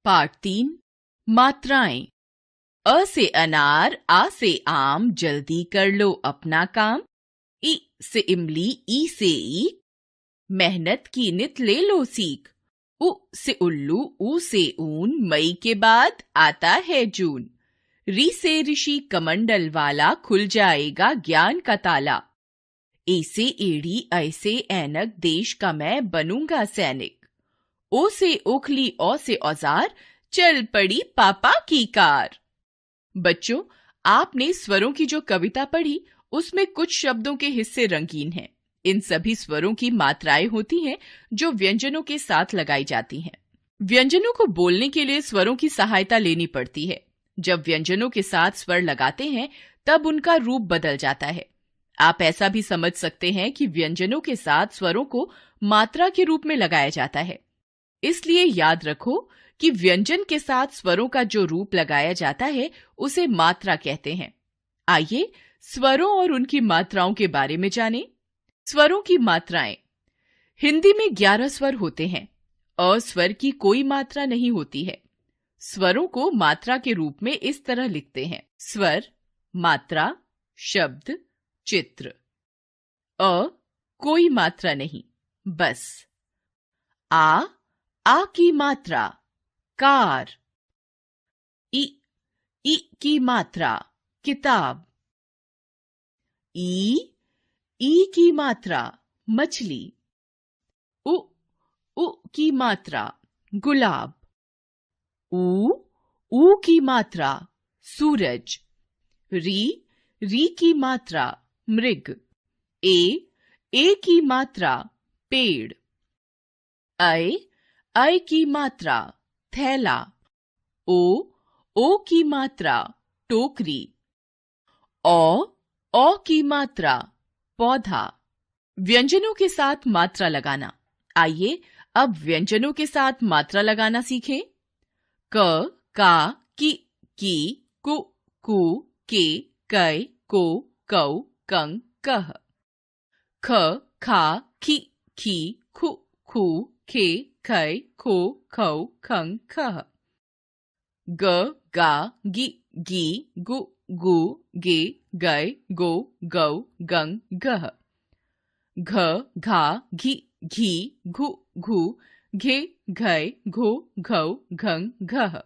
पाठ 3 मात्राएं। अ से अनार, आ से आम, जल्दी कर लो अपना काम। इ से इमली, ई से ईख, मेहनत की नित ले लो सीख। उ से उल्लू, ऊ से ऊन, मई के बाद आता है जून। री से ऋषि, कमंडल वाला, खुल जाएगा ज्ञान का ताला। ए से एड़ी, ऐ से ऐनक, देश का मैं बनूंगा सैनिक। ओ से ओखली, औ से औजार, चल पड़ी पापा की कार। बच्चों, आपने स्वरों की जो कविता पढ़ी उसमें कुछ शब्दों के हिस्से रंगीन हैं। इन सभी स्वरों की मात्राएं होती हैं जो व्यंजनों के साथ लगाई जाती हैं। व्यंजनों को बोलने के लिए स्वरों की सहायता लेनी पड़ती है। जब व्यंजनों के साथ स्वर लगाते हैं तब उनका रूप बदल जाता है। आप ऐसा भी समझ सकते हैं कि व्यंजनों के साथ स्वरों को मात्रा के रूप में लगाया जाता है। इसलिए याद रखो कि व्यंजन के साथ स्वरों का जो रूप लगाया जाता है उसे मात्रा कहते हैं। आइए स्वरों और उनकी मात्राओं के बारे में जानें। स्वरों की मात्राएं। हिंदी में 11 स्वर होते हैं। अ स्वर की कोई मात्रा नहीं होती है। स्वरों को मात्रा के रूप में इस तरह लिखते हैं: स्वर, मात्रा, शब्द, चित्र। अ कोई मात्रा नहीं, बस। आ की मात्रा कार। ई की मात्रा किताब। ई की मात्रा मछली। उ की मात्रा गुलाब। ऊ की मात्रा सूरज। री की मात्रा मृग। ए की मात्रा पेड़। ऐ की मात्रा थैला। ओ की मात्रा टोकरी। औ की मात्रा पौधा। व्यंजनों के साथ मात्रा लगाना। आइए अब व्यंजनों के साथ मात्रा लगाना सीखें। क, का, की, कु, के, कै, को, कौ, कं, कह। ख, खा, खी, खु, खे, कै, खो, खौ, खं, खह। ग, गा, गी, गु, गे, गै, गो, गौ, गं, गह। घ, घा, घी, घु, घे, घै, घो, घौ, घं, घह।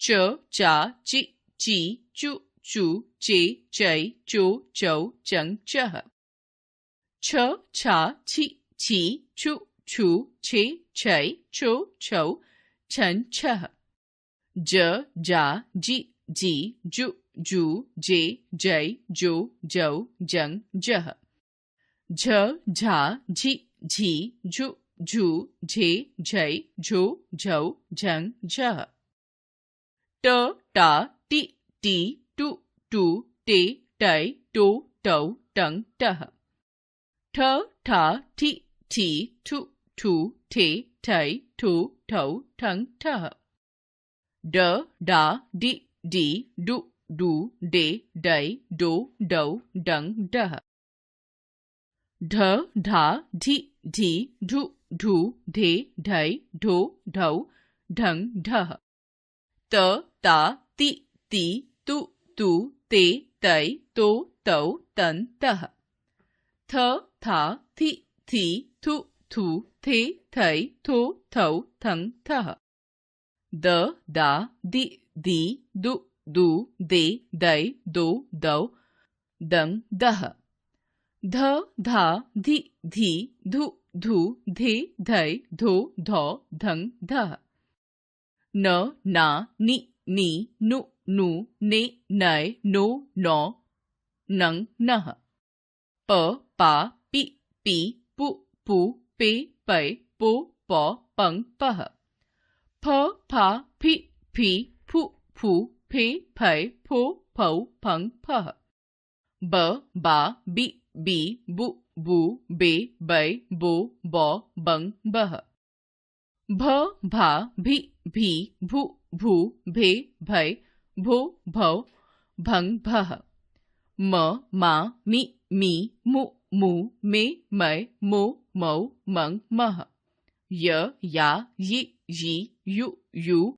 च, चा, ची, चू, चे, चै, चो, चौ, चंग, चह। छ, छा, छी, छु, छे, छै, छो, छौ, छन, छह। ज, जा, जी, जू, जे, जै, जो, जौ, जंग, जह। झ, झा, झी, झू, झे, झै, झो, झौ, झंग, झह। ट, टा, टी, टू, टे, टै, टो, टौ, टंग, टह। ठ, ठा, ठी, ठू, ठे, ठै, ठो, ठौ, ठंग, ठह। ड, डा, डी, डू, डे, दै, डो, डौ, डंग, डह। ढ, ढा, ढी, ढू, ढे, ढै, ढो, ढौ, ढंग, ढह। त, ता, ती, तू, ते, तै, तो, तौ, तन, तह। थ, था, थी, थू, थे, थै, थो, थौ, थंग, थह। द, दा, दी, दू, दे, दै, दो, दौ, दंग, दह। ध, धा, धी, धू, धे, धै, धो, धौ, धंग, धह। न, ना, नी, नु, ने, नै, नो, नौ, नंग, नह। प, पा, पी, पू, पे, पै, पो, पौ, पंग, पह। फ, फा, फी, फू, फे, फै, फो, फौ, फंग, फह। ब, बा, बी, बू, बे, बै, बो, बौ, बंग, बह। भ, भा, भी, भू, भे, भै, भो, भौ, भंग, भह। म, मा, मी, मू, मे, मै, मो, मौ, मंग, मह। य, या, यी, यू,